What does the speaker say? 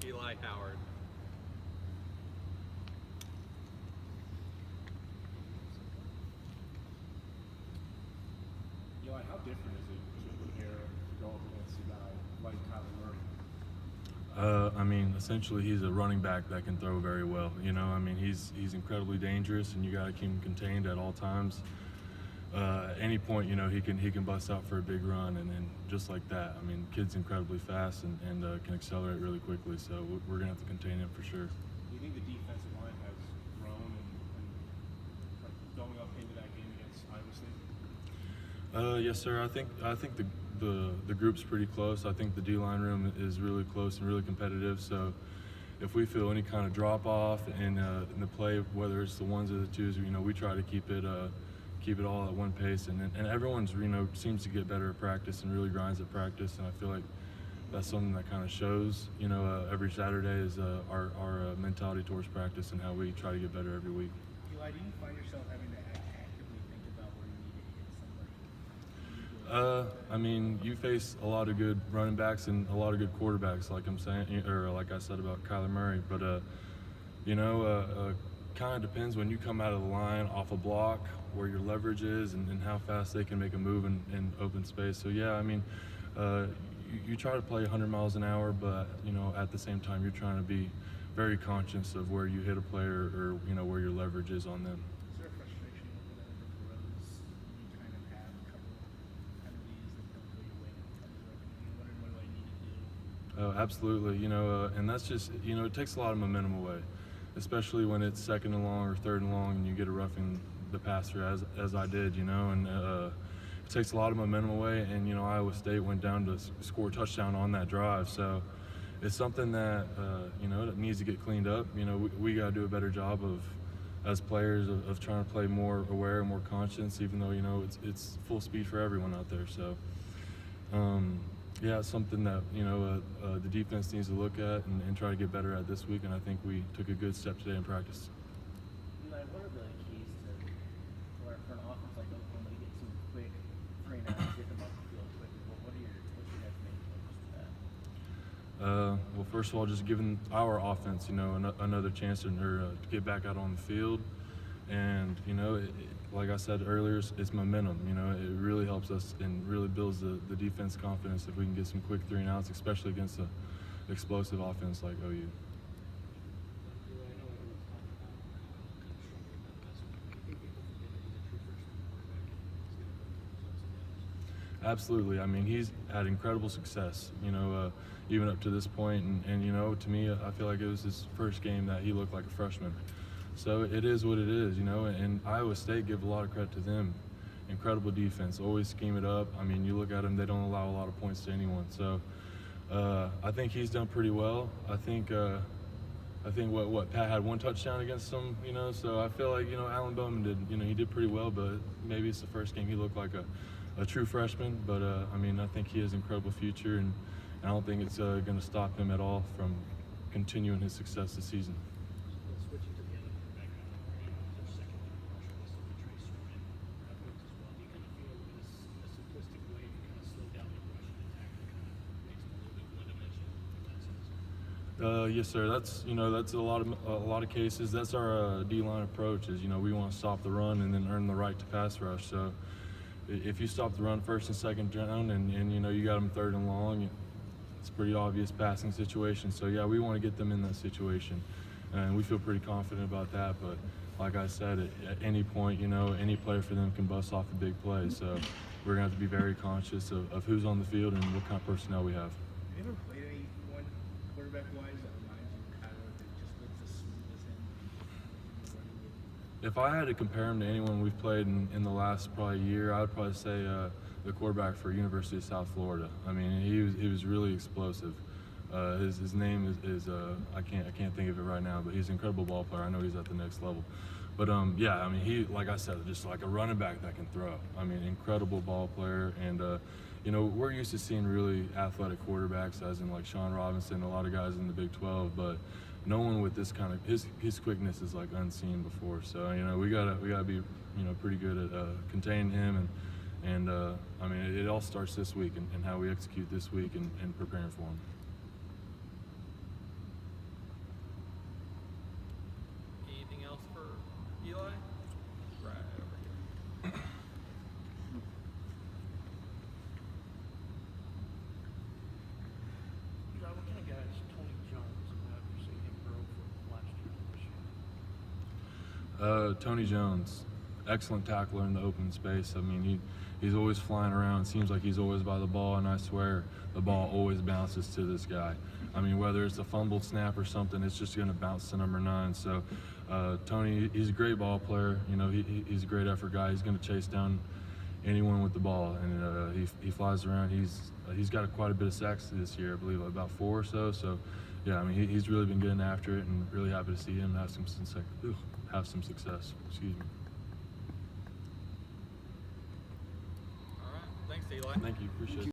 Eli Howard. Eli, how different is it to prepare to go up against a guy like Kyler Murray? I mean, essentially, he's a running back that can throw very well. You know, I mean, he's incredibly dangerous, and you got to keep him contained at all times. At any point, you know, he can bust out for a big run, and then just like that. I mean, kid's incredibly fast and can accelerate really quickly. So we're gonna have to contain him for sure. Do you think the defensive line has grown and going up into that game against Iowa State? Yes, sir. I think the group's pretty close. I think the D-line room is really close and really competitive. So if we feel any kind of drop off in the play, whether it's the ones or the twos, you know, we try to keep it all at one pace. And everyone's, you know, seems to get better at practice and really grinds at practice. And I feel like that's something that kind of shows, you know, every Saturday is our mentality towards practice and how we try to get better every week. Eli, do you find yourself having to actively think about where you need to hit somebody? I mean, you face a lot of good running backs and a lot of good quarterbacks, like I'm saying, or like I said about Kyler Murray. But you know, kind of depends when you come out of the line off a block, where your leverage is, and how fast they can make a move in open space. So yeah, I mean, you try to play 100 miles an hour, but you know, at the same time, you're trying to be very conscious of where you hit a player or you know where your leverage is on them. Is there a frustration looking at the throws when you kind of have a couple penalties that don't go your way and it comes up and you're wondering what do I need to do? Oh, absolutely. You know, and that's just, you know, it takes a lot of momentum away, especially when it's second and long or third and long and you get a roughing the passer as I did, you know, and it takes a lot of momentum away. And, you know, Iowa State went down to score a touchdown on that drive. So it's something that, you know, that needs to get cleaned up. You know, we got to do a better job as players of trying to play more aware and more conscious, even though, you know, it's full speed for everyone out there. So, yeah, it's something that, you know, the defense needs to look at and try to get better at this week, and I think we took a good step today in practice. Eli, what are the keys to, for an offense like Oklahoma to get some quick 3 and outs, get them off the field quick? What's your guys' main focus to that? Well, first of all, just giving our offense, you know, another chance to get back out on the field. And, you know, like I said earlier, it's momentum. You know, it really helps us and really builds the defense confidence if we can get some quick 3 and outs, especially against an explosive offense like OU. Absolutely. I mean, he's had incredible success, you know, even up to this point. And, you know, to me, I feel like it was his first game that he looked like a freshman. So it is what it is, you know, and Iowa State, give a lot of credit to them. Incredible defense, always scheme it up. I mean, you look at them, they don't allow a lot of points to anyone. So I think he's done pretty well. I think what Pat had 1 touchdown against them, you know, so I feel like, you know, Alan Bowman did, you know, he did pretty well, but maybe it's the first game he looked like a true freshman. But I mean, I think he has an incredible future, and I don't think it's going to stop him at all from continuing his success this season. Switching to the other background, their second pressure was the Trace Sermon efforts as well. Do you kind of feel in a simplistic way to kind of slow down the rushing attack and kind of makes it a little bit one-dimensional in that sense? Yes, sir. That's, you know, that's a lot of cases. That's our D-line approach. Is, you know, we want to stop the run and then earn the right to pass rush. So if you stop the run first and second down, and you know you got them third and long, it's a pretty obvious passing situation. So yeah, we want to get them in that situation, and we feel pretty confident about that. But like I said, at any point, you know, any player for them can bust off a big play. So we're gonna have to be very conscious of who's on the field and what kind of personnel we have. Have you ever played anyone quarterback-wise that reminds you of Kyler that just looks as smooth as him? If I had to compare him to anyone we've played in the last probably year, I would probably say the quarterback for University of South Florida. I mean, he was really explosive. His name is I can't think of it right now, but he's an incredible ball player. I know he's at the next level. But yeah, I mean, he, like I said, just like a running back that can throw. I mean, incredible ball player. And you know, we're used to seeing really athletic quarterbacks, as in like Sean Robinson, a lot of guys in the Big 12, but no one with this kind of his quickness is like unseen before. So you know, we gotta be, you know, pretty good at containing him, and I mean, it all starts this week and how we execute this week and preparing for him. Tony Jones, excellent tackler in the open space. I mean, he's always flying around. Seems like he's always by the ball, and I swear the ball always bounces to this guy. I mean, whether it's a fumbled snap or something, it's just going to bounce to number 9. So Tony, he's a great ball player. You know, he's a great effort guy. He's going to chase down anyone with the ball, and he flies around. He's got quite a bit of sacks this year, I believe about 4 or so. So yeah, I mean, he's really been getting after it, and really happy to see him have some success. Excuse me. All right. Thanks, Eli. Thank you. Appreciate it.